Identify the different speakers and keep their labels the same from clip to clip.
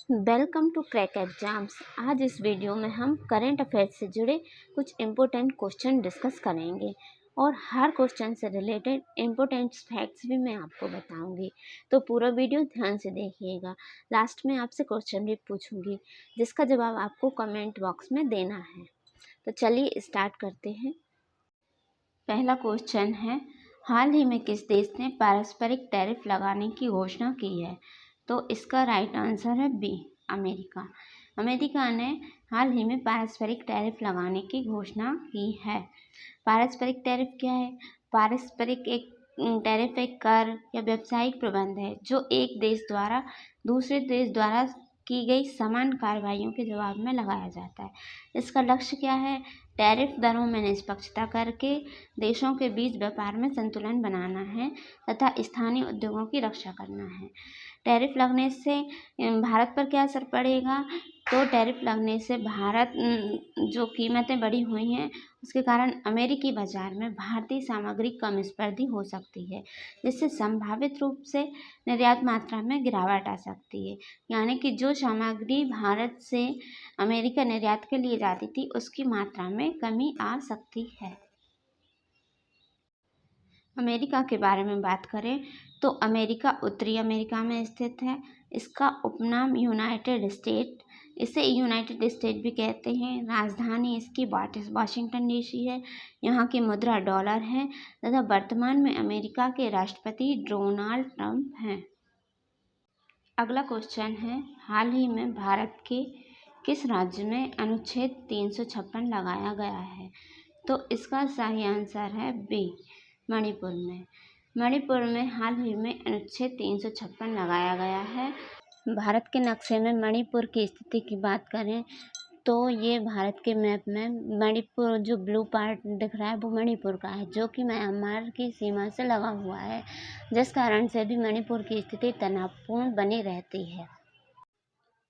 Speaker 1: Welcome to crack exams. आज इस video में हम करंट अफेयर्स से जुड़े कुछ इम्पोर्टेंट क्वेश्चन डिस्कस करेंगे और हर क्वेश्चन से रिलेटेड इम्पोर्टेंट फैक्ट्स भी मैं आपको बताऊंगी। तो पूरा वीडियो ध्यान से देखिएगा। लास्ट में आपसे क्वेश्चन भी पूछूंगी जिसका जवाब आपको कमेंट बॉक्स में देना है। तो चलिए स्टार्ट करते हैं। पहला क्वेश्चन है, हाल ही में किस देश ने पारस्परिक टैरिफ लगाने की घोषणा की है? तो इसका राइट आंसर है बी, अमेरिका। अमेरिका ने हाल ही में पारस्परिक टैरिफ लगाने की घोषणा की है। पारस्परिक टैरिफ क्या है? पारस्परिक एक टैरिफ एक कर या व्यावसायिक प्रबंध है जो एक देश द्वारा दूसरे देश द्वारा की गई समान कार्रवाइयों के जवाब में लगाया जाता है। इसका लक्ष्य क्या है? टैरिफ दरों में निष्पक्षता करके देशों के बीच व्यापार में संतुलन बनाना है तथा स्थानीय उद्योगों की रक्षा करना है। टैरिफ लगने से भारत पर क्या असर पड़ेगा? तो टैरिफ लगने से भारत जो कीमतें बढ़ी हुई हैं उसके कारण अमेरिकी बाजार में भारतीय सामग्री कम स्पर्धी हो सकती है, जिससे संभावित रूप से निर्यात मात्रा में गिरावट आ सकती है। यानी कि जो सामग्री भारत से अमेरिका निर्यात के लिए जाती थी उसकी मात्रा में कमी आ सकती है। अमेरिका के बारे में बात करें तो अमेरिका उत्तरी अमेरिका में स्थित है। इसका उपनाम यूनाइटेड स्टेट, इसे यूनाइटेड स्टेट भी कहते हैं। राजधानी इसकी वाशिंगटन डीसी है। यहाँ की मुद्रा डॉलर है तथा वर्तमान में अमेरिका के राष्ट्रपति डोनाल्ड ट्रंप हैं। अगला क्वेश्चन है, हाल ही में भारत के किस राज्य में अनुच्छेद 356 लगाया गया है? तो इसका सही आंसर है बी, मणिपुर में। मणिपुर में हाल ही में अनुच्छेद 356 लगाया गया है। भारत के नक्शे में मणिपुर की स्थिति की बात करें तो ये भारत के मैप में मणिपुर जो ब्लू पार्ट दिख रहा है वो मणिपुर का है, जो कि म्यांमार की सीमा से लगा हुआ है, जिस कारण से भी मणिपुर की स्थिति तनावपूर्ण बनी रहती है।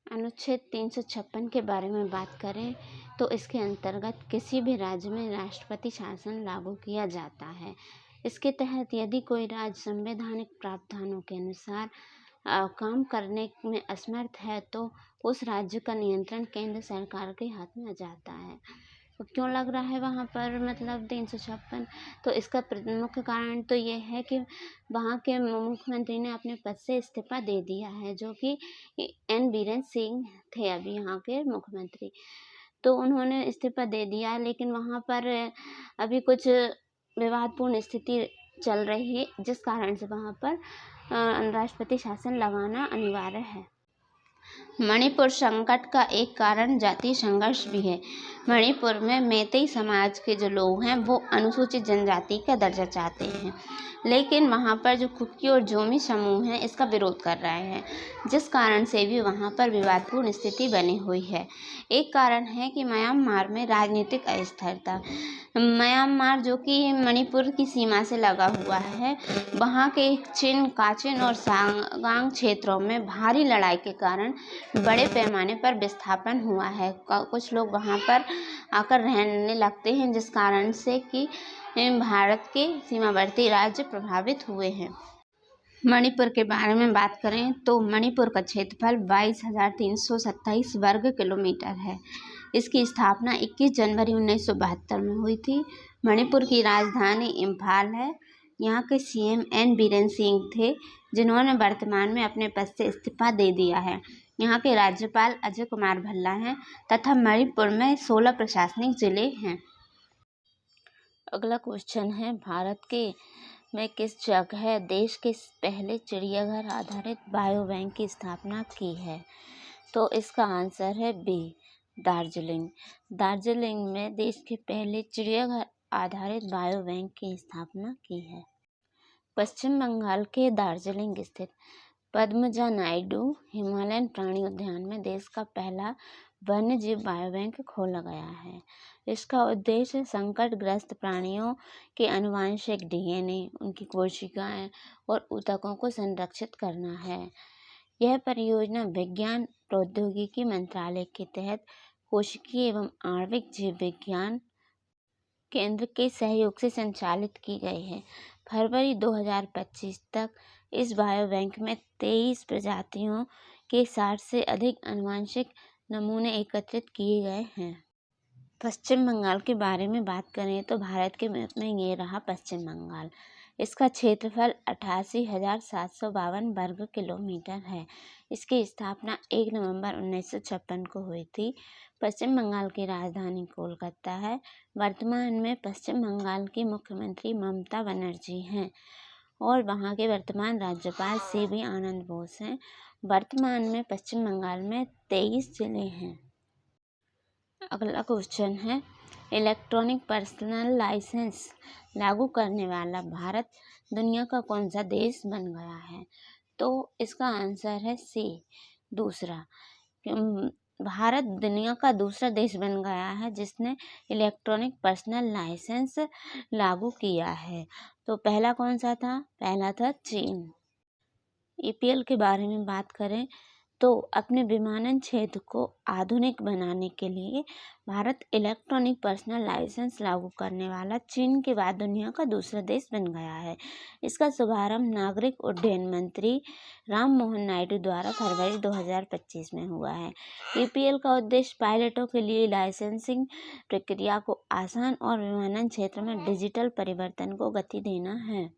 Speaker 1: अनुच्छेद 356 के बारे में बात करें तो इसके अंतर्गत किसी भी राज्य में राष्ट्रपति शासन लागू किया जाता है। इसके तहत यदि कोई राज्य संवैधानिक प्रावधानों के अनुसार काम करने में असमर्थ है तो उस राज्य का नियंत्रण केंद्र सरकार के हाथ में आ जाता है। तो क्यों लग रहा है वहाँ पर मतलब 356? तो इसका मुख्य कारण तो ये है कि वहाँ के मुख्यमंत्री ने अपने पद से इस्तीफा दे दिया है, जो कि एन बीरेन सिंह थे अभी यहाँ के मुख्यमंत्री। तो उन्होंने इस्तीफा दे दिया, लेकिन वहाँ पर अभी कुछ विवादपूर्ण स्थिति चल रही है, जिस कारण से वहाँ पर राष्ट्रपति शासन लगाना अनिवार्य है। मणिपुर संकट का एक कारण जातीय संघर्ष भी है। मणिपुर में मेतेई समाज के जो लोग हैं वो अनुसूचित जनजाति का दर्जा चाहते हैं, लेकिन वहाँ पर जो कुकी और जोमी समूह हैं इसका विरोध कर रहे हैं, जिस कारण से भी वहाँ पर विवादपूर्ण स्थिति बनी हुई है। एक कारण है कि म्यांमार में राजनीतिक अस्थिरता। म्यांमार जो कि मणिपुर की सीमा से लगा हुआ है, वहाँ के चिन, काचिन और सांगांग क्षेत्रों में भारी लड़ाई के कारण बड़े पैमाने पर विस्थापन हुआ है। कुछ लोग वहाँ पर आकर रहने लगते हैं, जिस कारण से कि भारत के सीमावर्ती राज्य प्रभावित हुए हैं। मणिपुर के बारे में बात करें तो मणिपुर का क्षेत्रफल 22,327 वर्ग किलोमीटर है। इसकी स्थापना 21 जनवरी 1972 में हुई थी। मणिपुर की राजधानी इम्फाल है। यहाँ के सीएम एन बीरेन सिंह थे, जिन्होंने वर्तमान में अपने पद से इस्तीफा दे दिया है। यहाँ के राज्यपाल अजय कुमार भल्ला हैं तथा मणिपुर में 16 प्रशासनिक जिले हैं। अगला क्वेश्चन है, भारत के में किस जगह देश के पहले चिड़ियाघर आधारित बायो बैंक की स्थापना की है? तो इसका आंसर है बी, दार्जिलिंग। दार्जिलिंग में देश के पहले चिड़ियाघर आधारित बायो बैंक की स्थापना की है। पश्चिम बंगाल के दार्जिलिंग स्थित पद्मजा नायडू हिमालयन प्राणी उद्यान में देश का पहला वन्यजीव बायो बैंक खोला गया है। इसका उद्देश्य संकटग्रस्त प्राणियों के आनुवंशिक डीएनए, उनकी कोशिकाएं और ऊतकों को संरक्षित करना है। यह परियोजना विज्ञान प्रौद्योगिकी मंत्रालय के तहत कोशिकीय एवं आणविक जीव विज्ञान केंद्र के सहयोग से संचालित की गई है। फरवरी 2025 तक इस बायो बैंक में 23 प्रजातियों के 60 से अधिक आनुवंशिक नमूने एकत्रित किए गए हैं। पश्चिम बंगाल के बारे में बात करें तो भारत के मैप में ये रहा पश्चिम बंगाल। इसका क्षेत्रफल 88,752 वर्ग किलोमीटर है। इसकी स्थापना 1 नवंबर 1956 को हुई थी। पश्चिम बंगाल की राजधानी कोलकाता है। वर्तमान में पश्चिम बंगाल की मुख्यमंत्री ममता बनर्जी हैं और वहाँ के वर्तमान राज्यपाल सीवी आनंद बोस हैं। वर्तमान में पश्चिम बंगाल में 23 जिले हैं। अगला क्वेश्चन है, इलेक्ट्रॉनिक पर्सनल लाइसेंस लागू करने वाला भारत दुनिया का कौन सा देश बन गया है? तो इसका आंसर है सी, दूसरा। भारत दुनिया का दूसरा देश बन गया है जिसने इलेक्ट्रॉनिक पर्सनल लाइसेंस लागू किया है। तो पहला कौन सा था? पहला था चीन। ईपीएल के बारे में बात करें तो अपने विमानन क्षेत्र को आधुनिक बनाने के लिए भारत इलेक्ट्रॉनिक पर्सनल लाइसेंस लागू करने वाला चीन के बाद दुनिया का दूसरा देश बन गया है। इसका शुभारंभ नागरिक उड्डयन मंत्री राम मोहन नायडू द्वारा फरवरी 2025 में हुआ है। ईपीएल का उद्देश्य पायलटों के लिए लाइसेंसिंग प्रक्रिया को आसान और विमानन क्षेत्र में डिजिटल परिवर्तन को गति देना है।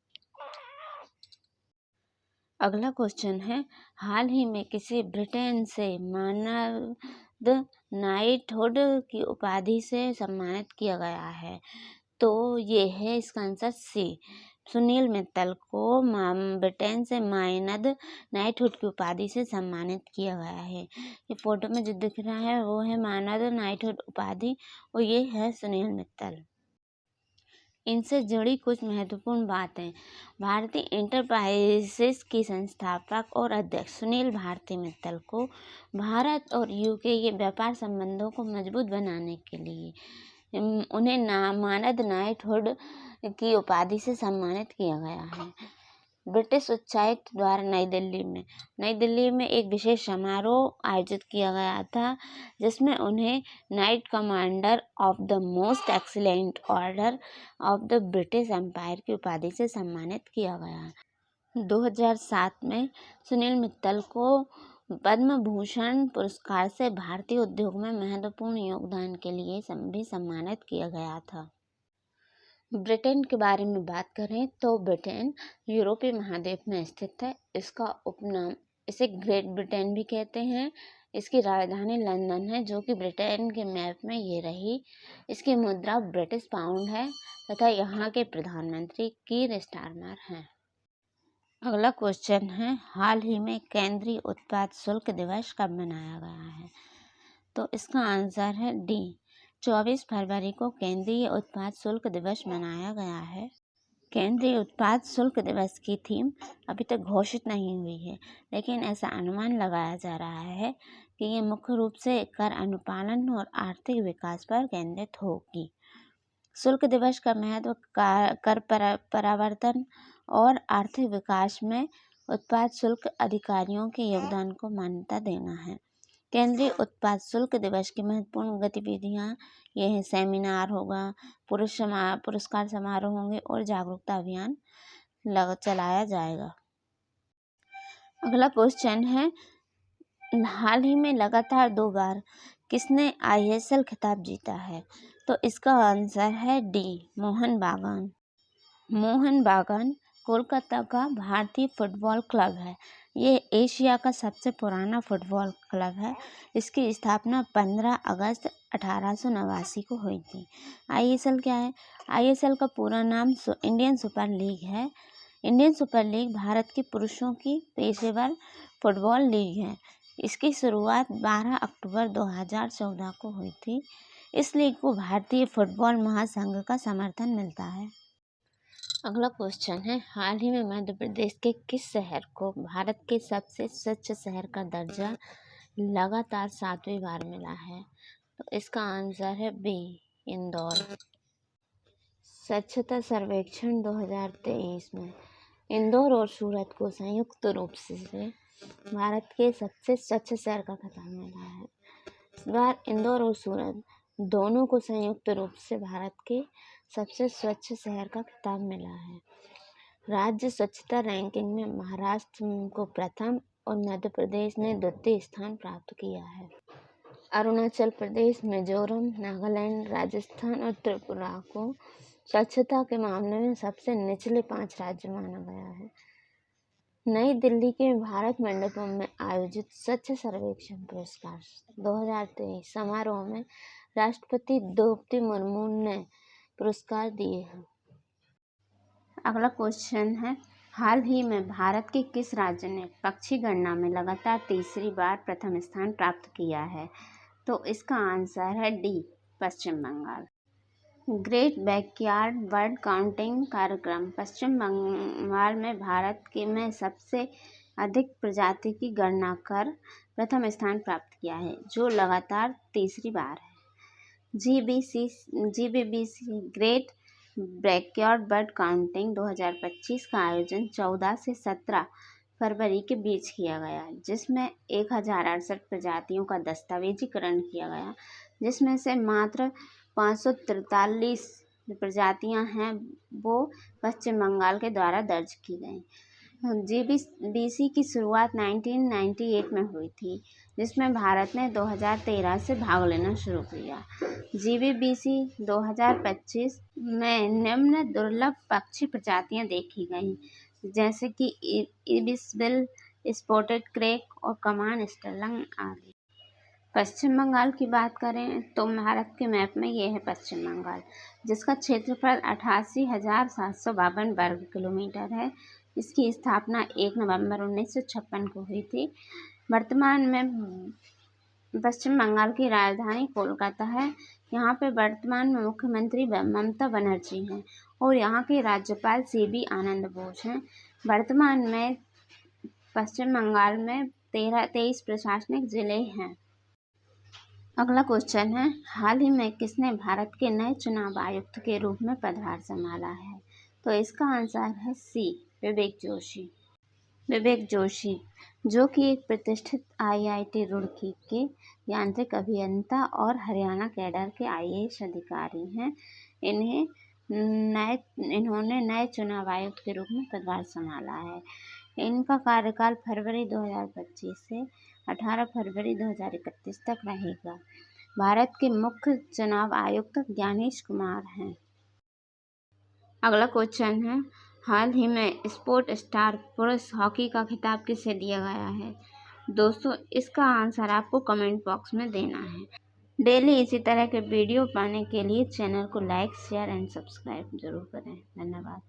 Speaker 1: अगला क्वेश्चन है, हाल ही में किसी ब्रिटेन से मानद नाइटहुड की उपाधि से सम्मानित किया गया है? तो ये है इसका आंसर सी, सुनील मित्तल को ब्रिटेन से मानद नाइटहुड की उपाधि से सम्मानित किया गया है। ये फोटो में जो दिख रहा है वो है मानद नाइटहुड उपाधि और ये है सुनील मित्तल। इनसे जुड़ी कुछ महत्वपूर्ण बातें। भारतीय इंटरप्राइजेस की संस्थापक और अध्यक्ष सुनील भारती मित्तल को भारत और यूके के व्यापार संबंधों को मजबूत बनाने के लिए उन्हें मानद नाइटहुड की उपाधि से सम्मानित किया गया है। ब्रिटिश उच्चायुक्त द्वारा नई दिल्ली में एक विशेष समारोह आयोजित किया गया था जिसमें उन्हें Knight Commander of the Most Excellent Order of the British Empire की उपाधि से सम्मानित किया गया। 2007 में सुनील मित्तल को पद्म भूषण पुरस्कार से भारतीय उद्योग में महत्वपूर्ण योगदान के लिए भी सम्मानित किया गया था। ब्रिटेन के बारे में बात करें तो ब्रिटेन यूरोपीय महाद्वीप में स्थित है। इसका उपनाम इसे ग्रेट ब्रिटेन भी कहते हैं। इसकी राजधानी लंदन है जो कि ब्रिटेन के मैप में ये रही। इसकी मुद्रा ब्रिटिश पाउंड है तथा यहाँ के प्रधानमंत्री कीर स्टारमर हैं। अगला क्वेश्चन है, हाल ही में केंद्रीय उत्पाद शुल्क दिवस कब मनाया गया है? तो इसका आंसर है डी, 24 फरवरी को केंद्रीय उत्पाद शुल्क दिवस मनाया गया है। केंद्रीय उत्पाद शुल्क दिवस की थीम अभी तक घोषित नहीं हुई है, लेकिन ऐसा अनुमान लगाया जा रहा है कि ये मुख्य रूप से कर अनुपालन और आर्थिक विकास पर केंद्रित होगी। शुल्क दिवस का महत्व कर परावर्तन और आर्थिक विकास में उत्पाद शुल्क अधिकारियों के योगदान को मान्यता देना है। केंद्रीय उत्पाद शुल्क दिवस की महत्वपूर्ण गतिविधियां ये हैं, सेमिनार होगा, पुरस्कार समारोह होंगे और जागरूकता अभियान चलाया जाएगा। अगला क्वेश्चन है, हाल ही में लगातार 2 बार किसने ISL खिताब जीता है? तो इसका आंसर है डी, मोहन बागान। मोहन बागान कोलकाता का भारतीय फुटबॉल क्लब है। ये एशिया का सबसे पुराना फुटबॉल क्लब है। इसकी स्थापना 15 अगस्त 1889 को हुई थी। ISL क्या है? ISL का पूरा नाम इंडियन सुपर लीग है। इंडियन सुपर लीग भारत के पुरुषों की पेशेवर फुटबॉल लीग है। इसकी शुरुआत 12 अक्टूबर 2014 को हुई थी। इस लीग को भारतीय फुटबॉल महासंघ का समर्थन मिलता है। अगला क्वेश्चन है, हाल ही में मध्य प्रदेश के किस शहर को भारत के सबसे स्वच्छ शहर का दर्जा लगातार 7वीं बार मिला है? तो इसका आंसर है बी, इंदौर। स्वच्छता सर्वेक्षण 2023 में इंदौर और सूरत को संयुक्त रूप से भारत के सबसे स्वच्छ शहर का खिताब मिला है। इस बार इंदौर और सूरत दोनों को संयुक्त रूप से भारत के सबसे स्वच्छ शहर का खिताब मिला है। राज्य स्वच्छता रैंकिंग में महाराष्ट्र को प्रथम और मध्य प्रदेश ने द्वितीय स्थान प्राप्त किया है। अरुणाचल प्रदेश, मिजोरम, नागालैंड, राजस्थान और त्रिपुरा को स्वच्छता के मामले में सबसे निचले 5 राज्य माना गया है। नई दिल्ली के भारत मंडपम में आयोजित स्वच्छ सर्वेक्षण पुरस्कार 2023 समारोह में राष्ट्रपति द्रौपदी मुर्मू ने पुरस्कार दिए हैं। अगला क्वेश्चन है, हाल ही में भारत के किस राज्य ने पक्षी गणना में लगातार तीसरी बार प्रथम स्थान प्राप्त किया है? तो इसका आंसर है D, Paschim Bangal. Great Backyard Bird Counting कार्यक्रम पश्चिम बंगाल में भारत के में सबसे अधिक प्रजाति की गणना कर प्रथम स्थान प्राप्त किया है, जो लगातार तीसरी बार है। GBBC great Backyard Bird counting 2025 का आयोजन 14 से 17 फरवरी के बीच किया गया, जिसमें 1068 प्रजातियों का दस्तावेजीकरण किया गया, जिसमें से मात्र 543 प्रजातियां हैं वो पश्चिम बंगाल के द्वारा दर्ज की गई। GBBC की शुरुआत 1998 में हुई थी, जिसमें भारत ने 2013 से भाग लेना शुरू किया। GBBC 2025 में निम्न दुर्लभ पक्षी प्रजातियां देखी गईं, जैसे कि इबिस बिल, स्पॉटेड क्रेक और कमान स्टर्लिंग आदि। पश्चिम बंगाल की बात करें तो भारत के मैप में ये है पश्चिम बंगाल, जिसका क्षेत्रफल 88,752 वर्ग किलोमीटर है। इसकी स्थापना 1 नवंबर 1956 को हुई थी। वर्तमान में पश्चिम बंगाल की राजधानी कोलकाता है। यहाँ पे वर्तमान में मुख्यमंत्री ममता बनर्जी हैं और यहाँ के राज्यपाल CB आनंद बोस हैं। वर्तमान में पश्चिम बंगाल में 23 प्रशासनिक जिले हैं। अगला क्वेश्चन है, हाल ही में किसने भारत के नए चुनाव आयुक्त के रूप में पदभार संभाला है? तो इसका आंसर है सी, विवेक जोशी। विवेक जोशी, जो कि एक प्रतिष्ठित IIT रुड़की के यांत्रिक अभियंता और हरियाणा कैडर के IAS अधिकारी हैं। इन्होंने नए चुनाव आयुक्त के रूप में पदभार संभाला है। इनका कार्यकाल फरवरी 2025 से 18 फरवरी 2031 तक रहेगा। भारत के मुख्य चुनाव आयुक्त ज्ञानेश कुमार हैं। अगला क्वेश्चन है, हाल ही में स्पोर्ट स्टार पुरुष हॉकी का खिताब किसे दिया गया है? दोस्तों, इसका आंसर आपको कमेंट बॉक्स में देना है। डेली इसी तरह के वीडियो पाने के लिए चैनल को लाइक, शेयर एंड सब्सक्राइब जरूर करें। धन्यवाद।